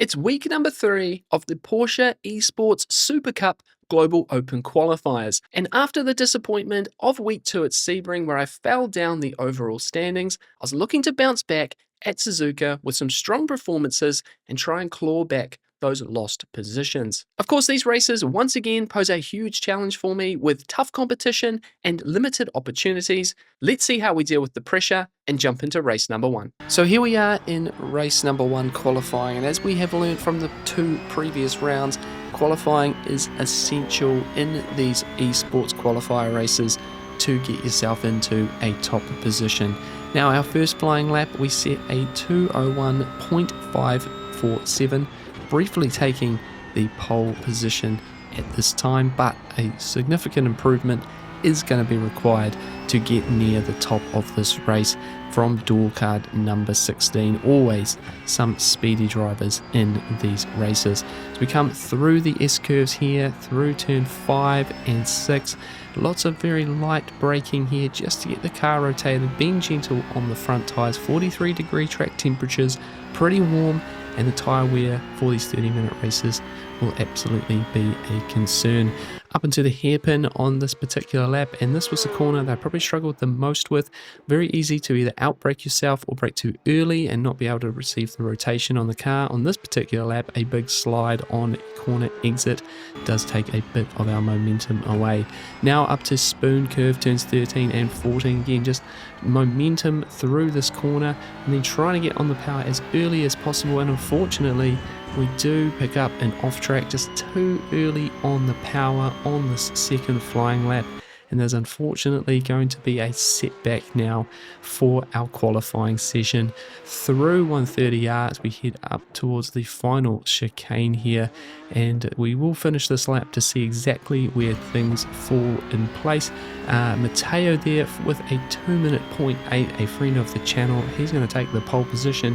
It's week number 3 of the Porsche Esports Super Cup Global Open Qualifiers, and after the disappointment of week 2 at Sebring where I fell down the overall standings, I was looking to bounce back at Suzuka with some strong performances and try and claw back those lost positions. Of course, these races once again pose a huge challenge for me with tough competition and limited opportunities. Let's see how we deal with the pressure and jump into race number 1. So here we are in race number 1 qualifying, and as we have learned from the 2 previous rounds, qualifying is essential in these esports qualifier races to get yourself into a top position. Now our first flying lap we set a 2:01.547, briefly taking the pole position at this time, but a significant improvement is going to be required to get near the top of this race from door card number 16. Always some speedy drivers in these races. As we come through the S-curves here, through turn 5 and 6, lots of very light braking here just to get the car rotated, being gentle on the front tyres, 43-degree track temperatures, pretty warm, and the tyre wear for these 30-minute races will absolutely be a concern. Up into the hairpin on this particular lap, and this was the corner that I probably struggled the most with. Very easy to either outbrake yourself or brake too early and not be able to receive the rotation on the car. On this particular lap, a big slide on corner exit does take a bit of our momentum away. Now up to spoon curve, turns 13 and 14. Again, just momentum through this corner and then trying to get on the power as early as possible, and unfortunately we do pick up an off track just too early on the power on this second flying lap, and there's unfortunately going to be a setback now for our qualifying session. Through 130 yards we head up towards the final chicane here, and we will finish this lap to see exactly where things fall in place. Matteo there with a 2-minute 0.8, a friend of the channel, he's going to take the pole position,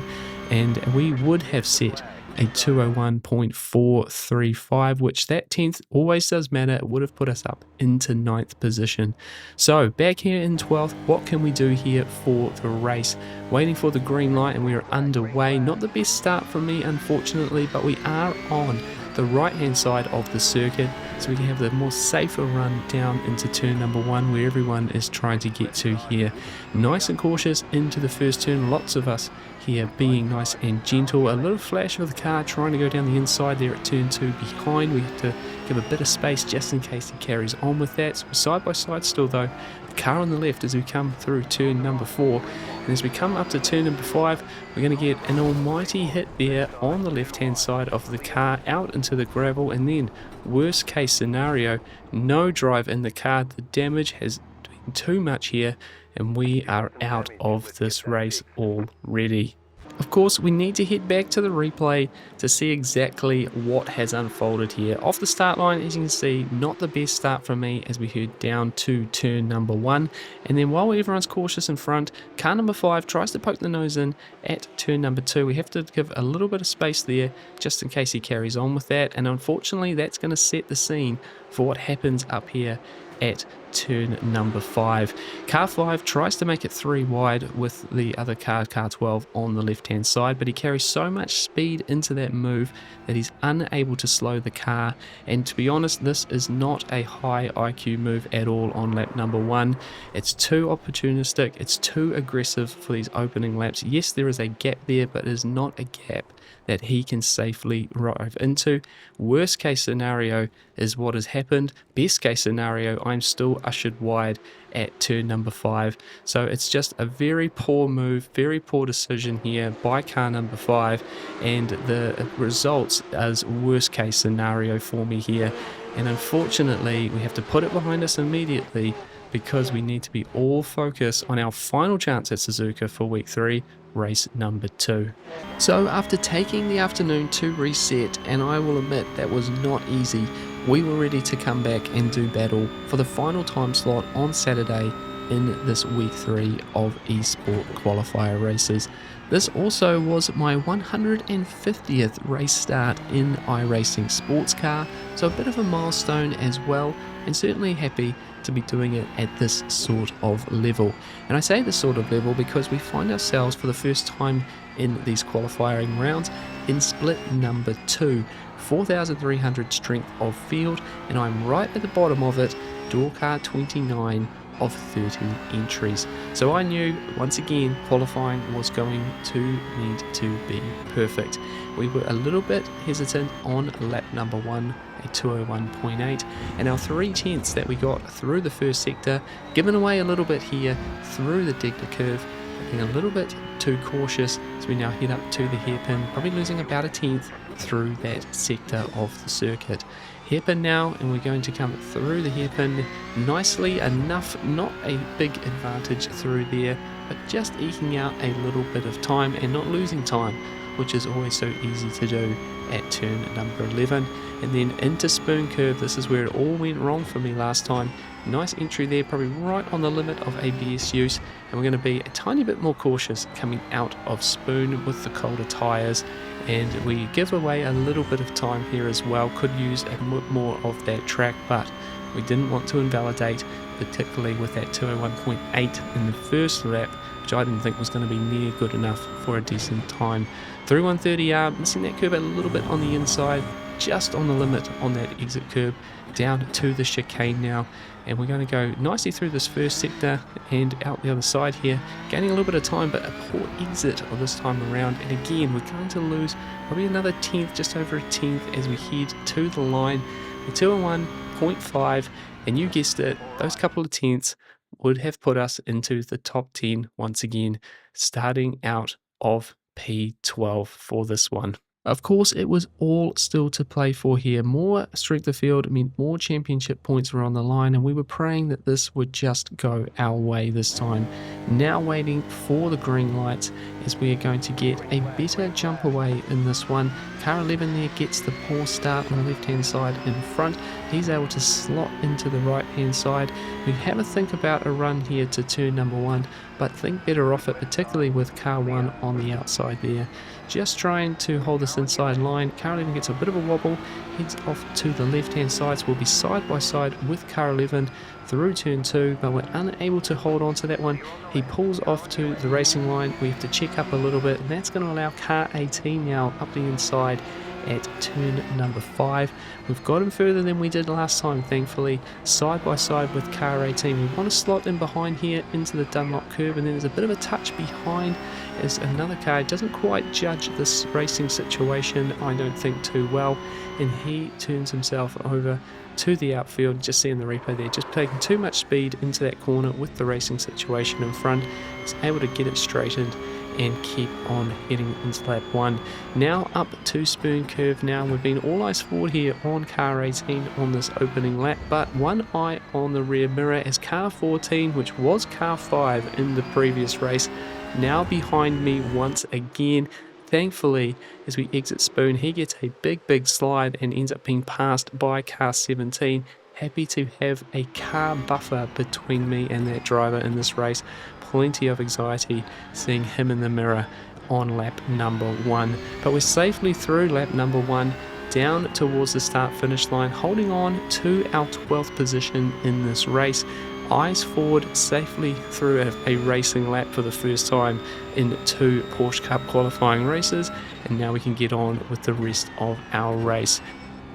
and we would have set a 2:01.435, which that 10th always does matter. It would have put us up into 9th position. So back here in 12th, what can we do here for the race? Waiting for the green light and we are underway. Not the best start from me unfortunately, but we are on the right hand side of the circuit, so we can have the more safer run down into turn number 1 where everyone is trying to get to here. Nice and cautious into the first turn, lots of us here being nice and gentle. A little flash of the car trying to go down the inside there at turn 2 behind. We have to give a bit of space just in case he carries on with that. So side by side still though. The car on the left as we come through turn number 4, and as we come up to turn number 5 we're going to get an almighty hit there on the left hand side of the car out into the gravel, and then worst case scenario, no drive in the car. The damage has been too much here and we are out of this race already. Of course, we need to head back to the replay to see exactly what has unfolded here. Off the start line, as you can see, not the best start from me as we head down to turn number 1. And then while everyone's cautious in front, car number 5 tries to poke the nose in at turn number 2. We have to give a little bit of space there just in case he carries on with that. And unfortunately, that's going to set the scene for what happens up here at turn number 5. Car 5 tries to make it 3 wide with the other car 12 on the left hand side, but he carries so much speed into that move that he's unable to slow the car, and to be honest, this is not a high IQ move at all on lap number 1. It's too opportunistic, it's too aggressive for these opening laps. Yes, there is a gap there, but it is not a gap that he can safely drive into. Worst case scenario is what has happened. Best case scenario, I'm still ushered wide at turn number 5. So it's just a very poor move, very poor decision here by car number 5, and the results as worst case scenario for me here. And unfortunately, we have to put it behind us immediately because we need to be all focused on our final chance at Suzuka for week 3, race number 2. So after taking the afternoon to reset, and I will admit that was not easy, we were ready to come back and do battle for the final time slot on Saturday in this week 3 of eSport qualifier races. This also was my 150th race start in iRacing sports car, so a bit of a milestone as well, and certainly happy to be doing it at this sort of level. And I say this sort of level because we find ourselves for the first time in these qualifying rounds in split number 2, 4,300 strength of field, and I'm right at the bottom of it, door car 29 of 30 entries. So I knew once again qualifying was going to need to be perfect. We were a little bit hesitant on lap number 1, a 201.8, and our 3/10ths that we got through the first sector, giving away a little bit here through the Degler curve, being a little bit too cautious as we now head up to the hairpin, probably losing about a 10th through that sector of the circuit. Hairpin now, and we're going to come through the hairpin nicely enough, not a big advantage through there, but just eking out a little bit of time and not losing time, which is always so easy to do at turn number 11. And then into spoon curve, this is where it all went wrong for me last time. Nice entry there, probably right on the limit of ABS use, and we're going to be a tiny bit more cautious coming out of spoon with the colder tyres, and we give away a little bit of time here as well. Could use a bit more of that track, but we didn't want to invalidate, particularly with that 201.8 in the first lap, which I didn't think was going to be near good enough for a decent time. Through 130R, missing that curve a little bit on the inside, just on the limit on that exit curb, down to the chicane now, and we're going to go nicely through this first sector and out the other side here, gaining a little bit of time, but a poor exit of this time around. And again, we're going to lose probably another 10th, just over a 10th, as we head to the line. The 201.5, and you guessed it, those couple of tenths would have put us into the top 10 once again, starting out of P12 for this one. Of course, it was all still to play for here. More strength of field meant more championship points were on the line, and we were praying that this would just go our way this time. Now waiting for the green lights, as we are going to get a better jump away in this one. Car 11 there gets the poor start on the left-hand side in front. He's able to slot into the right-hand side. We have a think about a run here to turn number 1, but think better off it, particularly with car 1 on the outside there. Just trying to hold this inside line. Car 11 gets a bit of a wobble, heads off to the left-hand side, so we'll be side by side with car 11 through turn 2, but we're unable to hold on to that one. He pulls off to the racing line. We have to check up a little bit, and that's going to allow car 18 now up the inside at turn number 5. We've got him further than we did last time, thankfully, side by side with car 18. We want to slot in behind here into the Dunlop curve, and then there's a bit of a touch behind as another car doesn't quite judge this racing situation, I don't think, too well, and he turns himself over to the outfield. Just seeing the replay there, just taking too much speed into that corner with the racing situation in front. He's able to get it straightened and keep on heading into lap 1. Now up to spoon curve now. We've been all eyes forward here on car 18 on this opening lap, but one eye on the rear mirror as car 14, which was car 5 in the previous race, now behind me once again. Thankfully, as we exit spoon, he gets a big slide and ends up being passed by car 17. Happy to have a car buffer between me and that driver in this race. Plenty of anxiety seeing him in the mirror on lap number 1. But we're safely through lap number 1, down towards the start finish line, holding on to our 12th position in this race. Eyes forward, safely through a racing lap for the first time in 2 Porsche Cup qualifying races, and now we can get on with the rest of our race.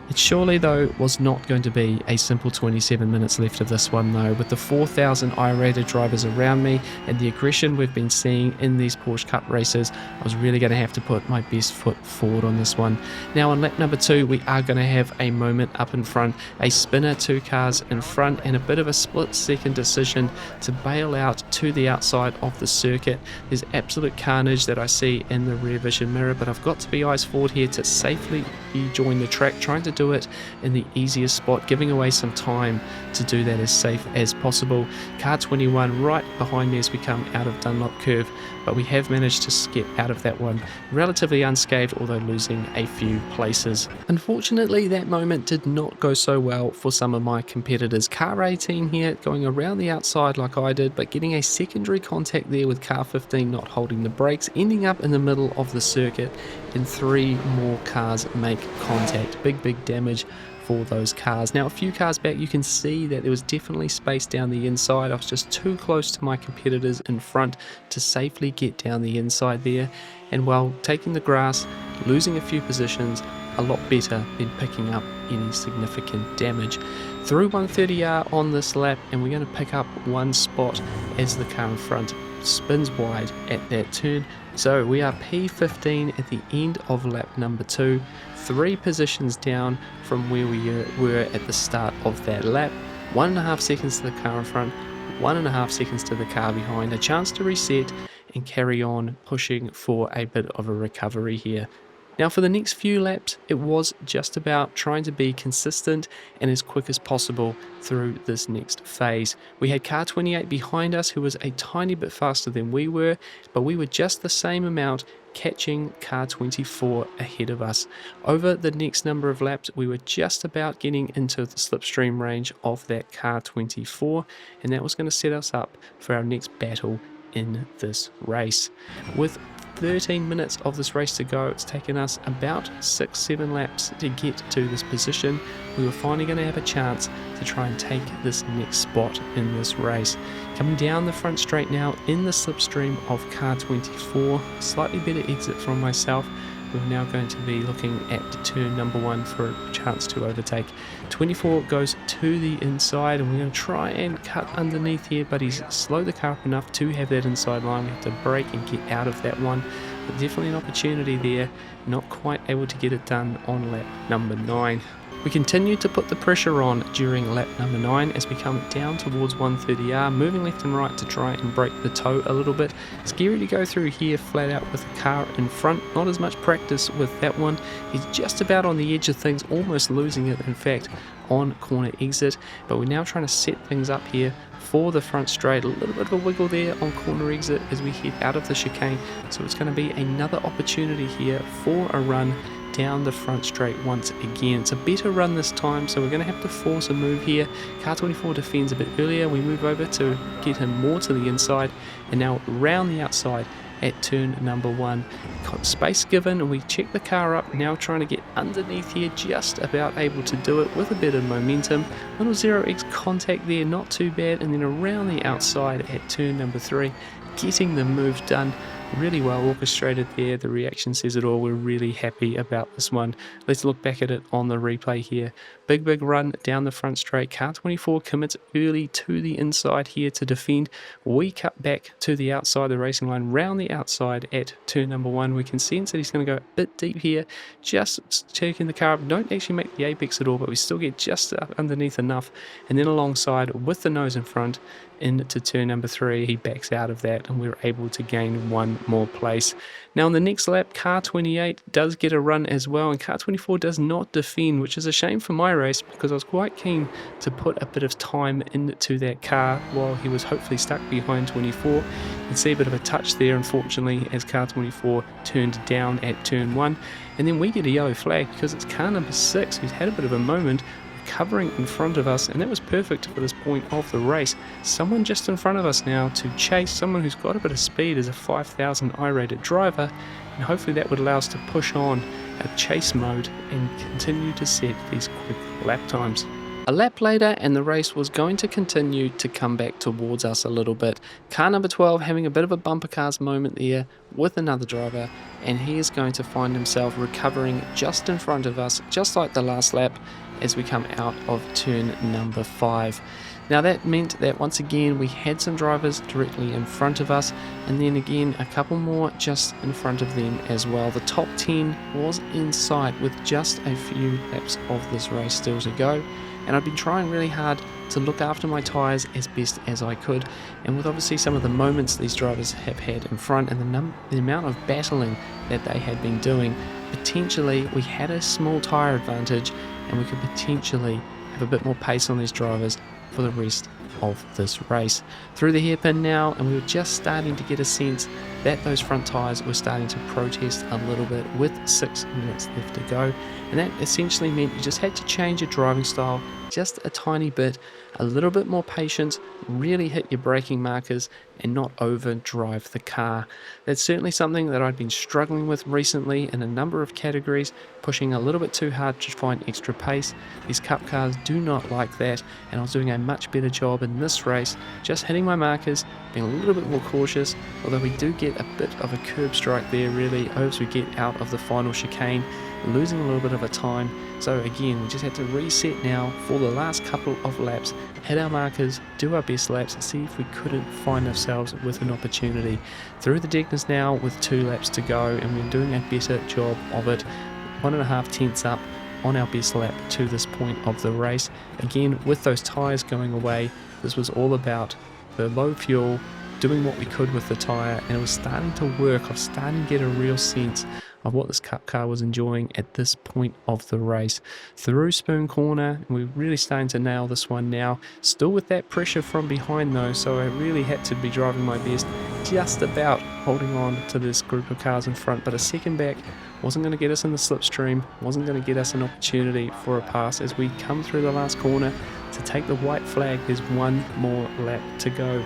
It surely, though, was not going to be a simple 27 minutes left of this one, though, with the 4,000 I-rated drivers around me and the aggression we've been seeing in these Porsche Cup races. I was really going to have to put my best foot forward on this one. Now on lap number 2, we are going to have a moment up in front, a spinner 2 cars in front, and a bit of a split-second decision to bail out to the outside of the circuit. There's absolute carnage that I see in the rear vision mirror, but I've got to be eyes forward here to safely rejoin the track, trying to do it in the easiest spot, giving away some time to do that as safe as possible. Car 21 right behind me as we come out of Dunlop curve, but we have managed to get out of that one relatively unscathed, although losing a few places. Unfortunately, that moment did not go so well for some of my competitors. Car 18 here going around the outside like I did, but getting a secondary contact there with car 15 not holding the brakes, ending up in the middle of the circuit, and 3 more cars make contact. Big damage for those cars. Now a few cars back you can see that there was definitely space down the inside. I was just too close to my competitors in front to safely get down the inside there, and while taking the grass, losing a few positions, a lot better than picking up any significant damage. Through 130R on this lap, and we're going to pick up one spot as the car in front spins wide at that turn. So we are P15 at the end of lap number 2, 3 positions down from where we were at the start of that lap. 1.5 seconds to the car in front, 1.5 seconds to the car behind, a chance to reset and carry on pushing for a bit of a recovery here. Now for the next few laps, it was just about trying to be consistent and as quick as possible through this next phase. We had car 28 behind us, who was a tiny bit faster than we were, but we were just the same amount catching car 24 ahead of us. Over the next number of laps, we were just about getting into the slipstream range of that car 24, and that was going to set us up for our next battle in this race. With 13 minutes of this race to go, it's taken us about 6-7 laps to get to this position. We were finally going to have a chance to try and take this next spot in this race. Coming down the front straight now in the slipstream of car 24, slightly better exit from myself. We're now going to be looking at turn number 1 for a chance to overtake. 24 goes to the inside, and we're going to try and cut underneath here, but he's slowed the car up enough to have that inside line. We have to brake and get out of that one, but definitely an opportunity there. Not quite able to get it done on lap number 9. We continue to put the pressure on during lap number 9 as we come down towards 130R, moving left and right to try and break the toe a little bit. Scary to go through here flat out with the car in front, not as much practice with that one. He's just about on the edge of things, almost losing it in fact on corner exit, but we're now trying to set things up here for the front straight. A little bit of a wiggle there on corner exit as we head out of the chicane, so it's going to be another opportunity here for a run down the front straight once again. It's a better run this time, so we're going to have to force a move here. Car 24 defends a bit earlier, we move over to get him more to the inside, and now round the outside at turn number 1. Got space given, and we check the car up, now trying to get underneath here, just about able to do it with a bit of momentum. Little 0x contact there, not too bad, and then around the outside at turn number 3, getting the move done. Really well orchestrated there. The reaction says it all. We're really happy about this one. Let's look back at it on the replay here. Big run down the front straight. Car 24 commits early to the inside here to defend. We cut back to the outside, the racing line, round the outside at turn number 1. We can sense that he's going to go a bit deep here. Just checking the car up. Don't actually make the apex at all, but we still get just up underneath enough. And then alongside with the nose in front into turn number 3, he backs out of that, and we're able to gain one more place. Now on the next lap, car 28 does get a run as well, and car 24 does not defend, which is a shame for my race because I was quite keen to put a bit of time into that car while he was hopefully stuck behind 24. You can see a bit of a touch there, unfortunately, as car 24 turned down at turn 1, and then we get a yellow flag because it's car number 6 who's had a bit of a moment covering in front of us, and that was perfect for this point of the race. Someone just in front of us now to chase someone who's got a bit of speed as a 5000 I-rated driver, and hopefully that would allow us to push on a chase mode and continue to set these quick lap times. A lap later, and the race was going to continue to come back towards us a little bit. Car number 12 having a bit of a bumper cars moment there with another driver, and he is going to find himself recovering just in front of us, just like the last lap, as we come out of turn number 5. Now that meant that once again we had some drivers directly in front of us, and then again a couple more just in front of them as well. The top 10 was in sight with just a few laps of this race still to go, and I've been trying really hard to look after my tyres as best as I could, and with obviously some of the moments these drivers have had in front and the amount of battling that they had been doing, potentially we had a small tyre advantage, and we could potentially have a bit more pace on these drivers for the rest of this race. Through the hairpin now, and we were just starting to get a sense that those front tyres were starting to protest a little bit with 6 minutes left to go, and that essentially meant you just had to change your driving style just a tiny bit, a little bit more patience, really hit your braking markers and not overdrive the car. That's certainly something that I'd been struggling with recently in a number of categories, pushing a little bit too hard to find extra pace. These cup cars do not like that, and I was doing a much better job in this race, just hitting my markers, being a little bit more cautious, although we do get a bit of a curb strike there really as we get out of the final chicane, losing a little bit of a time. So again, we just had to reset now for the last couple of laps, hit our markers, do our best laps, and see if we couldn't find ourselves with an opportunity. Through the deckness now with 2 laps to go, and we're doing a better job of it. 1.5 tenths up on our best lap to this point of the race. Again, with those tyres going away, this was all about the low fuel, doing what we could with the tyre, and it was starting to work. I was starting to get a real sense of what this cup car was enjoying at this point of the race. Through Spoon Corner, and we're really starting to nail this one now. Still with that pressure from behind though, so I really had to be driving my best, just about holding on to this group of cars in front, but a second back wasn't going to get us in the slipstream, wasn't going to get us an opportunity for a pass as we come through the last corner to take the white flag. There's one more lap to go.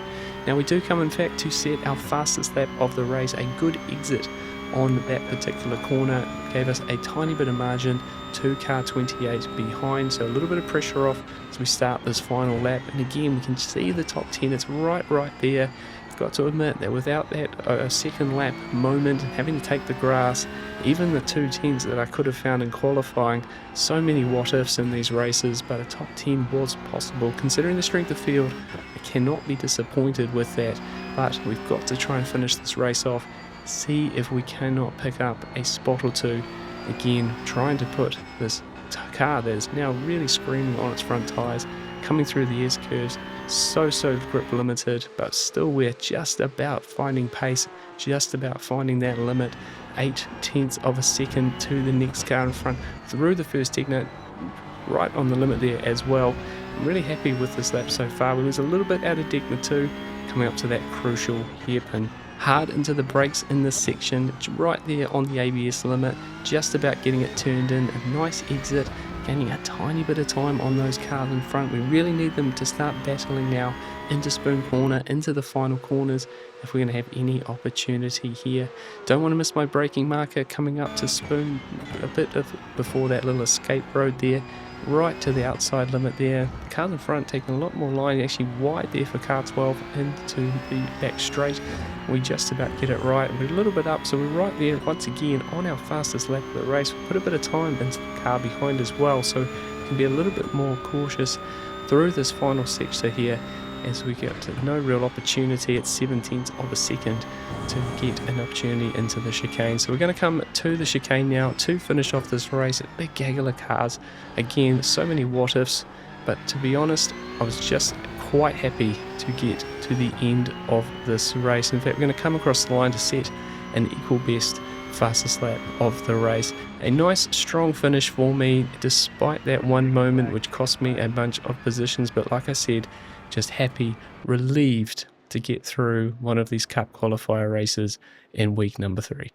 Now we do come in fact to set our fastest lap of the race. A good exit on that particular corner gave us a tiny bit of margin to car 28 behind, so a little bit of pressure off as we start this final lap. And again, we can see the top 10, it's right there. Got to admit that without that second lap moment, having to take the grass, even the 2 tenths that I could have found in qualifying, so many what ifs in these races, but a top 10 was possible. Considering the strength of field, I cannot be disappointed with that, but we've got to try and finish this race off, see if we cannot pick up a spot or 2. Again, trying to put this car that is now really screaming on its front tyres, coming through the S curves, so grip limited, but still we're just about finding pace, just about finding that limit. 8 tenths of a second to the next car in front through the first techno, right on the limit there as well. I'm really happy with this lap so far. We was a little bit out of Deckner 2, coming up to that crucial hairpin. Hard into the brakes in this section, right there on the ABS limit, just about getting it turned in. A nice exit, gaining a tiny bit of time on those cars in front. We really need them to start battling now into Spoon Corner, into the final corners, if we're going to have any opportunity here. Don't want to miss my braking marker coming up to Spoon a bit before that little escape road there, right to the outside limit there. The cars in front taking a lot more line, actually wide there for car 12 into the back straight. We just about get it right. We're a little bit up, so we're right there once again on our fastest lap of the race. We put a bit of time into the car behind as well, so we can be a little bit more cautious through this final sector here as we get to no real opportunity at 7 tenths of a second to get an opportunity into the chicane. So we're going to come to the chicane now to finish off this race. A big gaggle of cars. Again, so many what ifs, but to be honest, I was just quite happy to get to the end of this race. In fact, we're going to come across the line to set an equal best fastest lap of the race. A nice strong finish for me despite that one moment which cost me a bunch of positions, but like I said, just happy, relieved to get through one of these cup qualifier races in week number 3.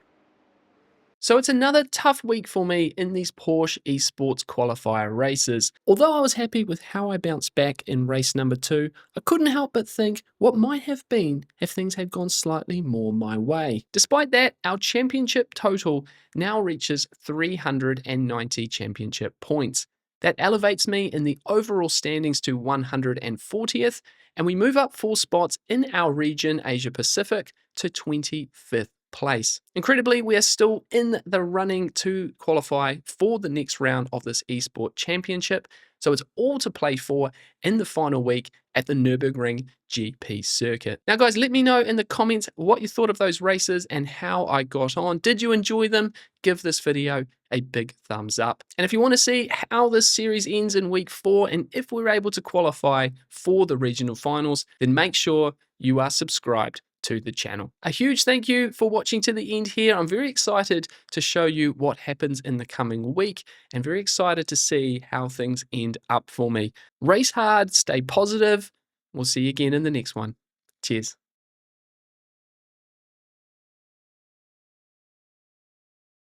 So it's another tough week for me in these Porsche Esports qualifier races. Although I was happy with how I bounced back in race number 2, I couldn't help but think what might have been if things had gone slightly more my way. Despite that, our championship total now reaches 390 championship points. That elevates me in the overall standings to 140th, and we move up 4 spots in our region, Asia Pacific, to 25th place. Incredibly, we are still in the running to qualify for the next round of this eSport Championship, so it's all to play for in the final week at the Nürburgring GP circuit. Now guys, let me know in the comments what you thought of those races and how I got on. Did you enjoy them? Give this video a big thumbs up. And if you want to see how this series ends in week 4 and if we're able to qualify for the regional finals, then make sure you are subscribed to the channel. A huge thank you for watching to the end here. I'm very excited to show you what happens in the coming week and very excited to see how things end up for me. Race hard, stay positive. We'll see you again in the next one. Cheers.